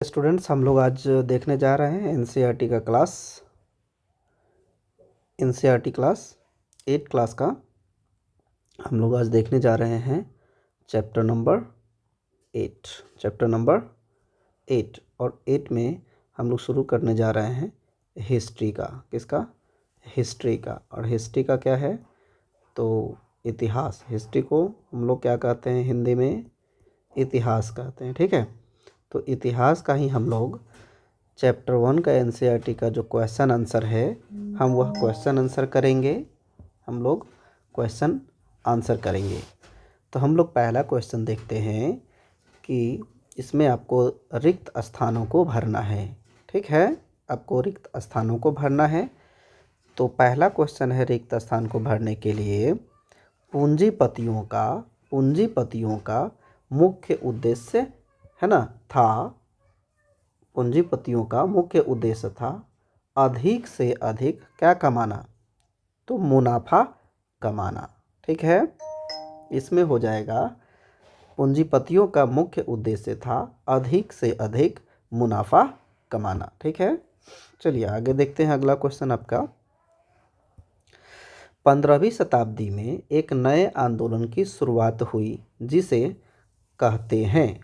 Students, हम लोग आज देखने जा रहे हैं एनसीईआरटी का क्लास, एनसीईआरटी क्लास 8 क्लास का हम लोग आज देखने जा रहे हैं चैप्टर नंबर 8 और 8 में हम लोग शुरू करने जा रहे हैं हिस्ट्री का। किसका? हिस्ट्री का। और हिस्ट्री का क्या है? तो इतिहास। हिस्ट्री को हम लोग क्या कहते हैं? हिंदी में इतिहास कहते हैं। ठीक है, तो इतिहास का ही हम लोग चैप्टर 1 का एनसीईआरटी का जो क्वेश्चन आंसर है, हम वह क्वेश्चन आंसर करेंगे। हम लोग क्वेश्चन आंसर करेंगे। तो हम लोग पहला क्वेश्चन देखते हैं कि इसमें आपको रिक्त स्थानों को भरना है। ठीक है, आपको रिक्त स्थानों को भरना है। तो पहला क्वेश्चन है, रिक्त स्थान को भरने के लिए पूंजीपतियों का मुख्य उद्देश्य है ना था। पूंजीपतियों का मुख्य उद्देश्य था अधिक से अधिक क्या कमाना? तो मुनाफा कमाना। ठीक है, इसमें हो जाएगा पूंजीपतियों का मुख्य उद्देश्य था अधिक से अधिक मुनाफा कमाना। ठीक है, चलिए आगे देखते हैं। अगला क्वेश्चन आपका, 15वीं शताब्दी में एक नए आंदोलन की शुरुआत हुई जिसे कहते हैं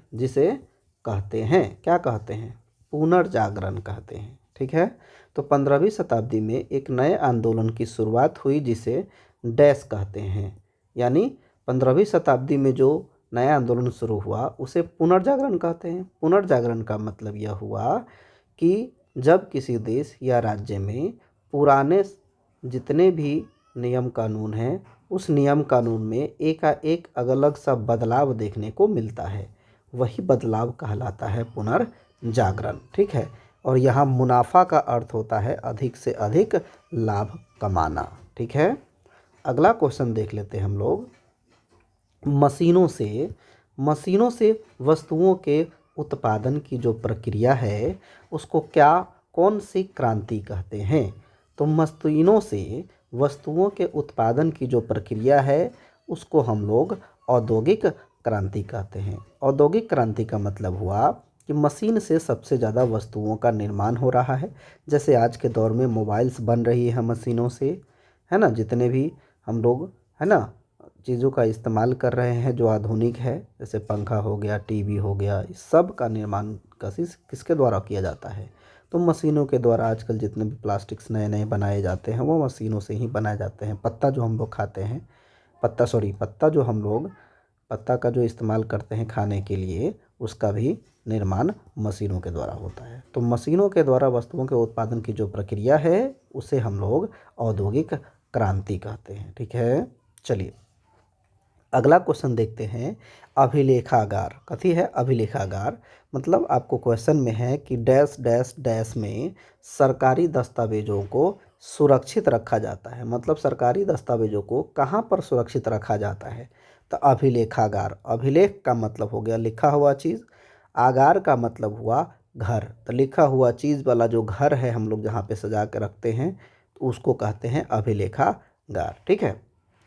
क्या कहते हैं? पुनर्जागरण कहते हैं। ठीक है, तो 15वीं शताब्दी में एक नए आंदोलन की शुरुआत हुई जिसे डैश कहते हैं। यानी 15वीं शताब्दी में जो नया आंदोलन शुरू हुआ उसे पुनर्जागरण कहते हैं। पुनर्जागरण का मतलब यह हुआ कि जब किसी देश या राज्य में पुराने जितने भी नियम कानून हैं, उस नियम कानून में एकाएक अलग सा बदलाव देखने को मिलता है, वही बदलाव कहलाता है पुनर्जागरण। ठीक है, और यहाँ मुनाफा का अर्थ होता है अधिक से अधिक लाभ कमाना। ठीक है, अगला क्वेश्चन देख लेते हैं हम लोग। मशीनों से वस्तुओं के उत्पादन की जो प्रक्रिया है उसको कौन सी क्रांति कहते हैं? तो मशीनों से वस्तुओं के उत्पादन की जो प्रक्रिया है उसको हम लोग औद्योगिक क्रांति कहते हैं। औद्योगिक क्रांति का मतलब हुआ कि मशीन से सबसे ज़्यादा वस्तुओं का निर्माण हो रहा है। जैसे आज के दौर में मोबाइल्स बन रही है मशीनों से, है ना। जितने भी हम लोग है ना चीज़ों का इस्तेमाल कर रहे हैं जो आधुनिक है, जैसे पंखा हो गया, टीवी हो गया, इस सब का निर्माण किसके द्वारा किया जाता है? तो मशीनों के द्वारा। आजकल जितने भी प्लास्टिक्स नए नए बनाए जाते हैं वो मशीनों से ही बनाए जाते हैं। पत्ता जो हम लोग खाते हैं, पत्ता का जो इस्तेमाल करते हैं खाने के लिए, उसका भी निर्माण मशीनों के द्वारा होता है। तो मशीनों के द्वारा वस्तुओं के उत्पादन की जो प्रक्रिया है उसे हम लोग औद्योगिक क्रांति कहते हैं। ठीक है, चलिए अगला क्वेश्चन देखते हैं। अभिलेखागार। कथी है? अभिलेखागार मतलब आपको क्वेश्चन में है कि डैश डैश डैश में सरकारी दस्तावेजों को सुरक्षित रखा जाता है। मतलब सरकारी दस्तावेजों को कहाँ पर सुरक्षित रखा जाता है? तो अभिलेखागार। अभिलेख का मतलब हो गया लिखा हुआ चीज़, आगार का मतलब हुआ घर। तो लिखा हुआ चीज़ वाला जो घर है हम लोग जहाँ पे सजा के रखते हैं तो उसको कहते हैं अभिलेखागार। ठीक है,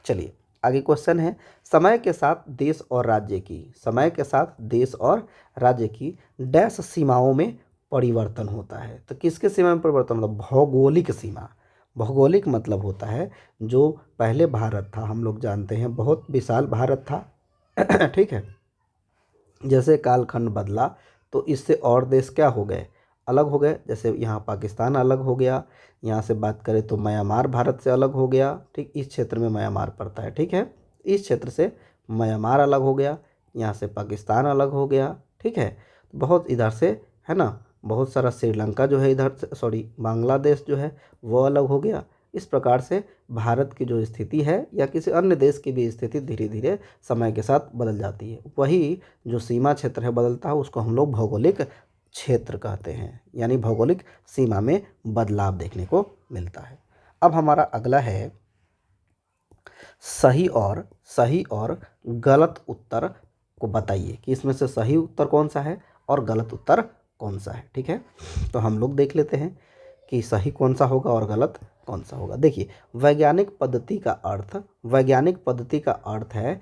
चलिए आगे क्वेश्चन है। समय के साथ देश और राज्य की डैश सीमाओं में परिवर्तन होता है। तो किसके सीमा में परिवर्तन? मतलब भौगोलिक सीमा। भौगोलिक मतलब होता है जो पहले भारत था, हम लोग जानते हैं बहुत विशाल भारत था। ठीक है, जैसे कालखंड बदला तो इससे और देश क्या हो गए? अलग हो गए। जैसे यहाँ पाकिस्तान अलग हो गया, यहाँ से बात करें तो म्यांमार भारत से अलग हो गया। ठीक, इस क्षेत्र में म्यांमार पड़ता है। ठीक है, इस क्षेत्र से म्यांमार अलग हो गया, यहाँ से पाकिस्तान अलग हो गया। ठीक है, बहुत इधर से है ना, बहुत सारा श्रीलंका जो है इधर से, बांग्लादेश जो है वो अलग हो गया। इस प्रकार से भारत की जो स्थिति है या किसी अन्य देश की भी स्थिति धीरे धीरे समय के साथ बदल जाती है। वही जो सीमा क्षेत्र है बदलता है उसको हम लोग भौगोलिक क्षेत्र कहते हैं, यानी भौगोलिक सीमा में बदलाव देखने को मिलता है। अब हमारा अगला है सही और गलत उत्तर को बताइए कि इसमें से सही उत्तर कौन सा है और गलत उत्तर कौन सा है। ठीक है, तो हम लोग देख लेते हैं कि सही कौन सा होगा और गलत कौन सा होगा। देखिए, वैज्ञानिक पद्धति का अर्थ है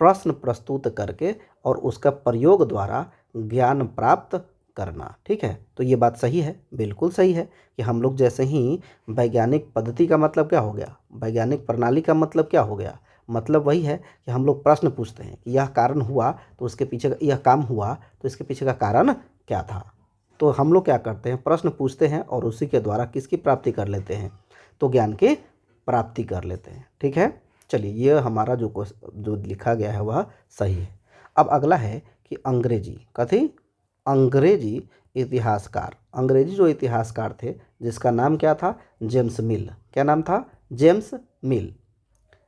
प्रश्न प्रस्तुत करके और उसका प्रयोग द्वारा ज्ञान प्राप्त करना। ठीक है, तो ये बात सही है, बिल्कुल सही है कि हम लोग जैसे ही वैज्ञानिक पद्धति का मतलब क्या हो गया, वैज्ञानिक प्रणाली का मतलब क्या हो गया, मतलब वही है कि हम लोग प्रश्न पूछते हैं कि यह कारण हुआ तो उसके पीछे यह काम हुआ तो इसके पीछे का कारण क्या था। तो हम लोग क्या करते हैं, प्रश्न पूछते हैं और उसी के द्वारा किसकी प्राप्ति कर लेते हैं, तो ज्ञान की प्राप्ति कर लेते हैं। ठीक है, चलिए ये हमारा जो लिखा गया है वह सही है। अब अगला है कि अंग्रेजी कथी, अंग्रेजी इतिहासकार, अंग्रेजी जो इतिहासकार थे जिसका नाम क्या था, जेम्स मिल। क्या नाम था, जेम्स मिल,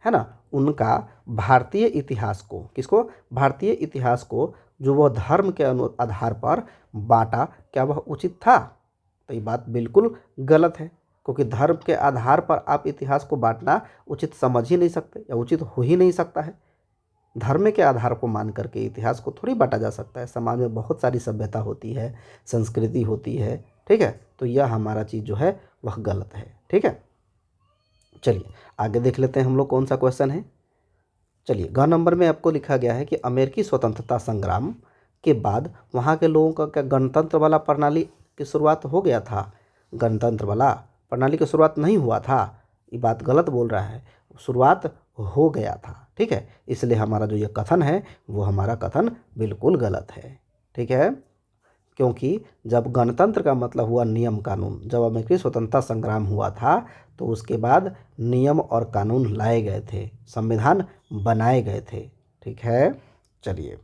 है ना। उनका भारतीय इतिहास को, किसको, भारतीय इतिहास को जो वह धर्म के आधार पर बांटा, क्या वह उचित था। तो ये बात बिल्कुल गलत है, क्योंकि धर्म के आधार पर आप इतिहास को बांटना उचित समझ ही नहीं सकते या उचित हो ही नहीं सकता है। धर्म के आधार को मान करके इतिहास को थोड़ी बांटा जा सकता है। समाज में बहुत सारी सभ्यता होती है, संस्कृति होती है। ठीक है, तो यह हमारा चीज़ जो है वह गलत है। ठीक है, चलिए आगे देख लेते हैं हम लोग कौन सा क्वेश्चन है। चलिए ग नंबर में आपको लिखा गया है कि अमेरिकी स्वतंत्रता संग्राम के बाद वहाँ के लोगों का क्या गणतंत्र वाला प्रणाली की शुरुआत हो गया था। गणतंत्र वाला प्रणाली की शुरुआत नहीं हुआ था, ये बात गलत बोल रहा है, शुरुआत हो गया था। ठीक है, इसलिए हमारा जो ये कथन है वो हमारा कथन बिल्कुल गलत है। ठीक है, क्योंकि जब गणतंत्र का मतलब हुआ नियम कानून, जब अमेरिकी स्वतंत्रता संग्राम हुआ था तो उसके बाद नियम और कानून लाए गए थे, संविधान बनाए गए थे। ठीक है, चलिए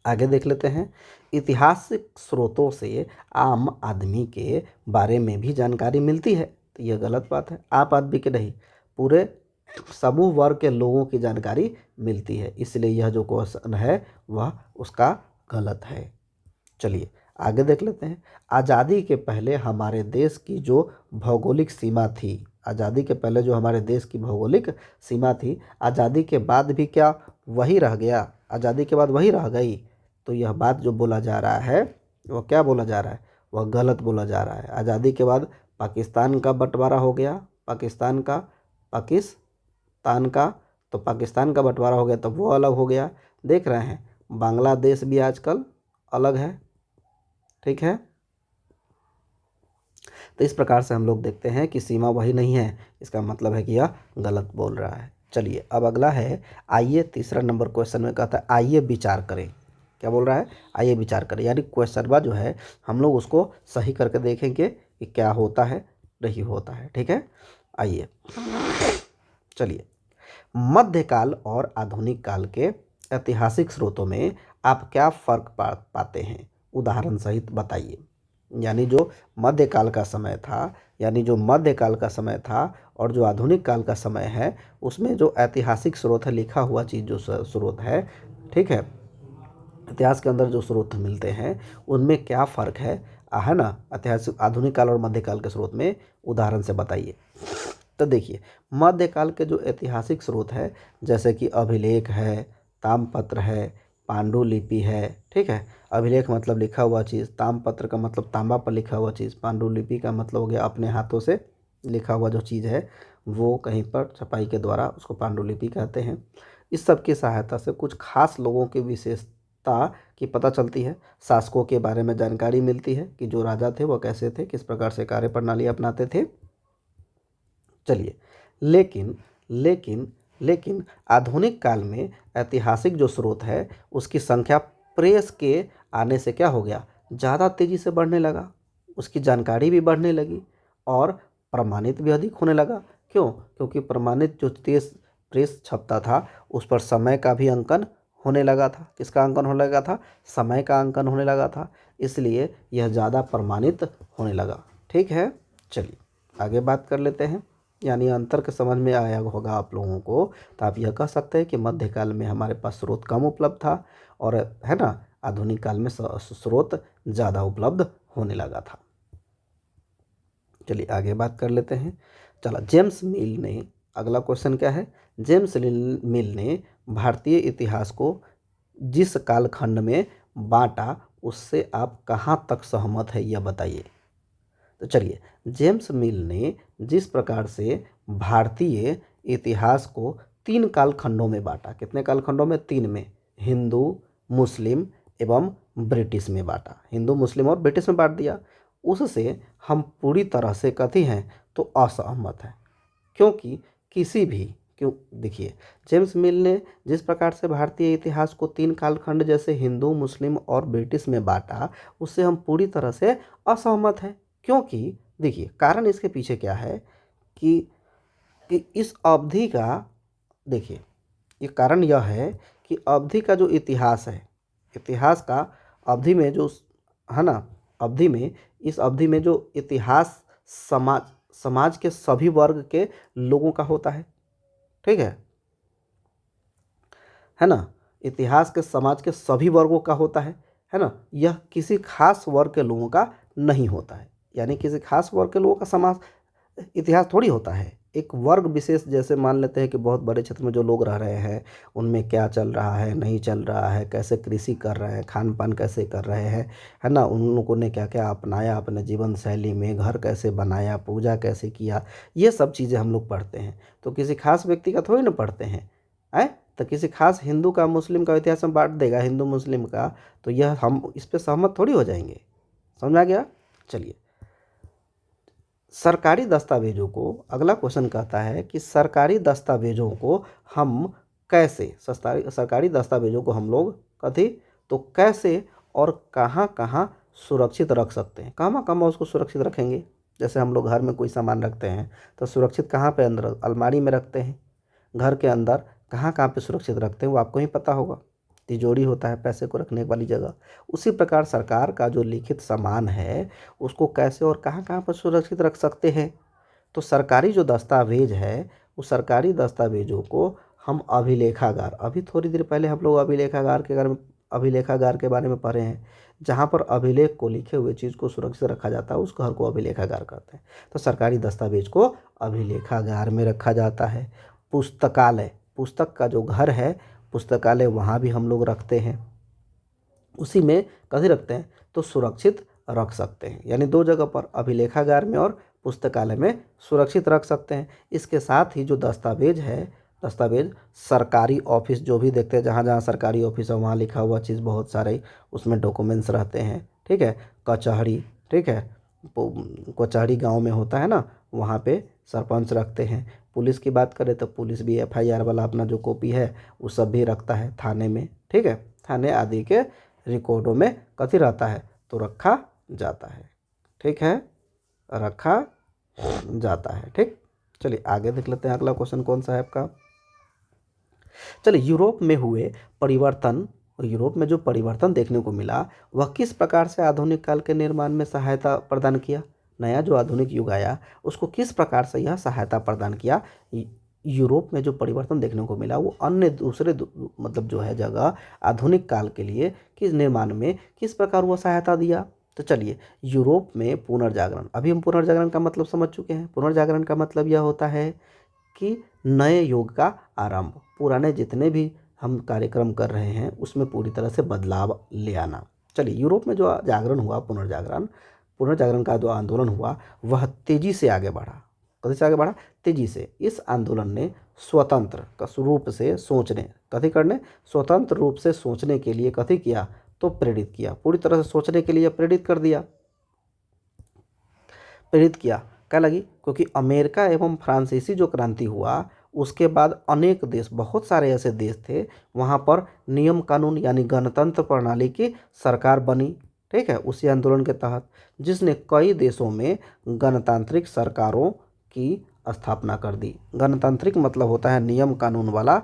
आगे देख लेते हैं। ऐतिहासिक स्रोतों से आम आदमी के बारे में भी जानकारी मिलती है, तो यह गलत बात है। आम आदमी के नहीं, पूरे समूह वर्ग के लोगों की जानकारी मिलती है, इसलिए यह जो क्वेश्चन है वह उसका गलत है। चलिए आगे देख लेते हैं। आज़ादी के पहले हमारे देश की जो भौगोलिक सीमा थी, आज़ादी के पहले जो हमारे देश की भौगोलिक सीमा थी, आज़ादी के बाद भी क्या वही रह गया, आज़ादी के बाद वही रह गई। तो यह बात जो बोला जा रहा है वह क्या बोला जा रहा है, वह गलत बोला जा रहा है। आज़ादी के बाद पाकिस्तान का बंटवारा हो गया, पाकिस्तान का, तो पाकिस्तान का बंटवारा हो गया तो वो अलग हो गया। देख रहे हैं बांग्लादेश भी आजकल अलग है। ठीक है, तो इस प्रकार से हम लोग देखते हैं कि सीमा वही नहीं है, इसका मतलब है कि यह गलत बोल रहा है। चलिए अब अगला है, आइए तीसरा नंबर क्वेश्चन में कहता है आइए विचार करें। क्या बोल रहा है, आइए विचार करें, यानी क्वेश्चन जो है हम लोग उसको सही करके देखेंगे कि क्या होता है नहीं होता है। ठीक है, आइए चलिए, मध्यकाल और आधुनिक काल के ऐतिहासिक स्रोतों में आप क्या फर्क पाते हैं, उदाहरण सहित बताइए। यानी जो मध्यकाल का समय था, यानी जो मध्यकाल का समय था और जो आधुनिक काल का समय है, उसमें जो ऐतिहासिक स्रोत है, लिखा हुआ चीज़ जो स्रोत है, ठीक है, इतिहास के अंदर जो स्रोत मिलते हैं उनमें क्या फ़र्क है ना, ऐतिहासिक आधुनिक काल और मध्यकाल के स्रोत में, उदाहरण से बताइए। तो देखिए मध्यकाल के जो ऐतिहासिक स्रोत है, जैसे कि अभिलेख है, ताम्रपत्र है, पांडुलिपि है। ठीक है, अभिलेख मतलब लिखा हुआ चीज़, ताम्रपत्र का मतलब तांबा पर लिखा हुआ चीज़, पांडुलिपि का मतलब हो गया अपने हाथों से लिखा हुआ जो चीज़ है, वो कहीं पर छपाई के द्वारा उसको पांडुलिपि कहते हैं। इस सब की सहायता से कुछ खास लोगों की विशेषता की पता चलती है, शासकों के बारे में जानकारी मिलती है कि जो राजा थे वो कैसे थे, किस प्रकार से कार्य प्रणाली अपनाते थे। चलिए, लेकिन लेकिन लेकिन आधुनिक काल में ऐतिहासिक जो स्रोत है उसकी संख्या प्रेस के आने से क्या हो गया, ज़्यादा तेज़ी से बढ़ने लगा, उसकी जानकारी भी बढ़ने लगी और प्रमाणित भी अधिक होने लगा। क्यों, क्योंकि प्रमाणित जो तेज प्रेस छपता था उस पर समय का भी अंकन होने लगा था। किसका अंकन होने लगा था, समय का अंकन होने लगा था, इसलिए यह ज़्यादा प्रमाणित होने लगा। ठीक है, चलिए आगे बात कर लेते हैं। यानी अंतर के समझ में आया होगा आप लोगों को, तो आप यह कह सकते हैं कि मध्यकाल में हमारे पास स्रोत कम उपलब्ध था और है ना, आधुनिक काल में स्रोत ज़्यादा उपलब्ध होने लगा था। चलिए आगे बात कर लेते हैं। चलो, जेम्स मिल ने, अगला क्वेश्चन क्या है, जेम्स मिल ने भारतीय इतिहास को जिस कालखंड में बांटा उससे आप कहाँ तक सहमत है यह बताइए। तो चलिए, जेम्स मिल ने जिस प्रकार से भारतीय इतिहास को 3 कालखंडों में बांटा, कितने कालखंडों में, 3 में, हिंदू, मुस्लिम एवं ब्रिटिश में बांटा, हिंदू मुस्लिम और ब्रिटिश में बांट दिया, उससे हम पूरी तरह से कथी हैं तो असहमत हैं। क्योंकि किसी भी क्यों देखिए, जेम्स मिल ने जिस प्रकार से भारतीय इतिहास को 3 कालखंड जैसे हिंदू मुस्लिम और ब्रिटिश में बांटा, उससे हम पूरी तरह से असहमत हैं। क्योंकि देखिए कारण इसके पीछे क्या है कि इस अवधि का देखिए, ये कारण यह है कि अवधि का जो इतिहास है, इतिहास का अवधि में जो है ना, अवधि में इस अवधि में जो इतिहास समाज समाज के सभी वर्ग के लोगों का होता है। ठीक है ना, इतिहास के समाज के सभी वर्गों का होता है ना, यह किसी खास वर्ग के लोगों का नहीं होता है। यानी किसी खास वर्ग के लोगों का समाज इतिहास थोड़ी होता है, एक वर्ग विशेष, जैसे मान लेते हैं कि बहुत बड़े क्षेत्र में जो लोग रह रहे हैं उनमें क्या चल रहा है नहीं चल रहा है, कैसे कृषि कर रहे हैं, खान पान कैसे कर रहे हैं, है ना, उन लोगों ने क्या क्या अपनाया अपने जीवन शैली में, घर कैसे बनाया, पूजा कैसे किया, ये सब चीज़ें हम लोग पढ़ते हैं। तो किसी खास व्यक्ति का थोड़ी ना पढ़ते हैं। आए तो किसी खास हिंदू का मुस्लिम का इतिहास हम बांट देगा, हिंदू मुस्लिम का, तो यह हम इस पर सहमत थोड़ी हो जाएंगे। समझ में आ गया। चलिए, सरकारी दस्तावेजों को, अगला क्वेश्चन कहता है कि सरकारी दस्तावेजों को हम कैसे, सरकारी दस्तावेजों को हम लोग कथी तो कैसे और कहाँ कहाँ सुरक्षित रख सकते हैं, कहाँ कहाँ उसको सुरक्षित रखेंगे। जैसे हम लोग घर में कोई सामान रखते हैं तो सुरक्षित कहाँ पे, अंदर अलमारी में रखते हैं, घर के अंदर कहाँ कहाँ पे सुरक्षित रखते हैं वो आपको ही पता होगा, तिजोरी होता है पैसे को रखने वाली जगह। उसी प्रकार सरकार का जो लिखित सामान है उसको कैसे और कहाँ कहाँ पर सुरक्षित रख सकते हैं। तो सरकारी जो दस्तावेज है, उस सरकारी दस्तावेजों को हम अभिलेखागार, अभी थोड़ी देर पहले हम लोग अभिलेखागार के बारे में पढ़े हैं, जहाँ पर अभिलेख को, लिखे हुए चीज़ को सुरक्षित रखा जाता है, उस घर को अभिलेखागार कहते हैं। तो सरकारी दस्तावेज को अभिलेखागार में रखा जाता है। पुस्तकालय, पुस्तक का जो घर है पुस्तकालय, वहाँ भी हम लोग रखते हैं, उसी में कभी रखते हैं तो सुरक्षित रख सकते हैं। यानी 2 जगह पर, अभिलेखागार में और पुस्तकालय में सुरक्षित रख सकते हैं। इसके साथ ही जो दस्तावेज है, दस्तावेज सरकारी ऑफिस जो भी देखते हैं, जहाँ जहाँ सरकारी ऑफिस है वहाँ लिखा हुआ चीज़ बहुत सारे उसमें डॉक्यूमेंट्स रहते हैं। ठीक है, कचहरी, ठीक है, कचहरी गांव में होता है ना, वहाँ पे सरपंच रखते हैं। पुलिस की बात करें तो पुलिस भी एफआईआर वाला अपना जो कॉपी है वो सब भी रखता है थाने में। ठीक है, थाने आदि के रिकॉर्डों में कथी रहता है तो रखा जाता है। ठीक है, रखा जाता है। ठीक, चलिए आगे देख लेते हैं अगला क्वेश्चन कौन सा है आपका। चलिए, यूरोप में हुए परिवर्तन, यूरोप में जो परिवर्तन देखने को मिला वह किस प्रकार से आधुनिक काल के निर्माण में सहायता प्रदान किया। नया जो आधुनिक युग आया उसको किस प्रकार से यह सहायता प्रदान किया। यूरोप में जो परिवर्तन देखने को मिला वो अन्य दूसरे मतलब जो है जगह आधुनिक काल के लिए किस निर्माण में किस प्रकार वह सहायता दिया। तो चलिए, यूरोप में पुनर्जागरण, अभी हम पुनर्जागरण का मतलब समझ चुके हैं। पुनर्जागरण का मतलब यह होता है कि नए युग का आरंभ, पुराने जितने भी हम कार्यक्रम कर रहे हैं उसमें पूरी तरह से बदलाव ले आना। चलिए, यूरोप में जो जागरण हुआ, पुनर्जागरण का जो आंदोलन हुआ वह तेजी से आगे बढ़ा। कभी से आगे बढ़ा, तेजी से। इस आंदोलन ने स्वतंत्र रूप से सोचने, कथी करने, स्वतंत्र रूप से सोचने के लिए कथी किया तो प्रेरित किया, पूरी तरह से सोचने के लिए प्रेरित कर दिया, प्रेरित किया। क्या लगी, क्योंकि अमेरिका एवं फ्रांसीसी जो क्रांति हुआ उसके बाद अनेक देश, बहुत सारे ऐसे देश थे वहाँ पर नियम कानून यानी गणतंत्र प्रणाली की सरकार बनी। ठीक है, उसी आंदोलन के तहत, जिसने कई देशों में गणतांत्रिक सरकारों की स्थापना कर दी। गणतांत्रिक मतलब होता है नियम कानून वाला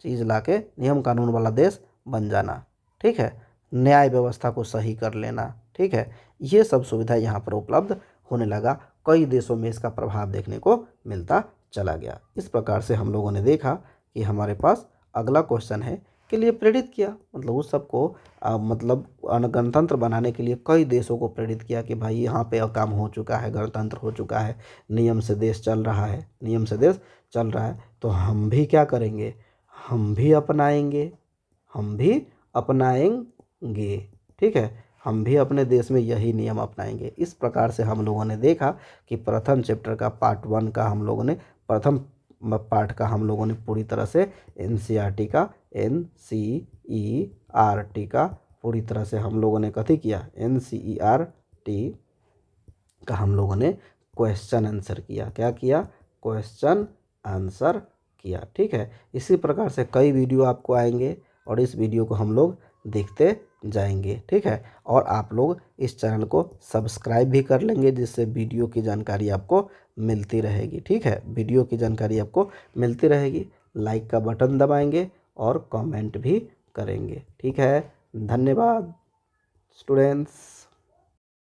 चीज़ लाके नियम कानून वाला देश बन जाना। ठीक है, न्याय व्यवस्था को सही कर लेना। ठीक है, ये सब सुविधा यहाँ पर उपलब्ध होने लगा। कई देशों में इसका प्रभाव देखने को मिलता चला गया। इस प्रकार से हम लोगों ने देखा कि हमारे पास अगला क्वेश्चन है के लिए प्रेरित किया, मतलब उस सबको मतलब गणतंत्र बनाने के लिए कई देशों को प्रेरित किया कि भाई यहाँ पे काम हो चुका है, गणतंत्र हो चुका है, नियम से देश चल रहा है, नियम से देश चल रहा है, तो हम भी क्या करेंगे, हम भी अपनाएंगे, हम भी अपनाएंगे। ठीक है, हम भी अपने देश में यही नियम अपनाएंगे। इस प्रकार से हम लोगों ने देखा कि प्रथम चैप्टर का पार्ट 1 का हम लोगों ने, प्रथम पार्ट का हम लोगों ने पूरी तरह से एनसीईआरटी का पूरी तरह से हम लोगों ने कथी किया, NCERT का हम लोगों ने क्वेश्चन आंसर किया। क्या किया, क्वेश्चन आंसर किया। ठीक है, इसी प्रकार से कई वीडियो आपको आएंगे और इस वीडियो को हम लोग देखते जाएंगे। ठीक है, और आप लोग इस चैनल को सब्सक्राइब भी कर लेंगे, जिससे वीडियो की जानकारी आपको मिलती रहेगी। ठीक है, वीडियो की जानकारी आपको मिलती रहेगी। लाइक का बटन दबाएंगे और कमेंट भी करेंगे। ठीक है, धन्यवाद स्टूडेंट्स।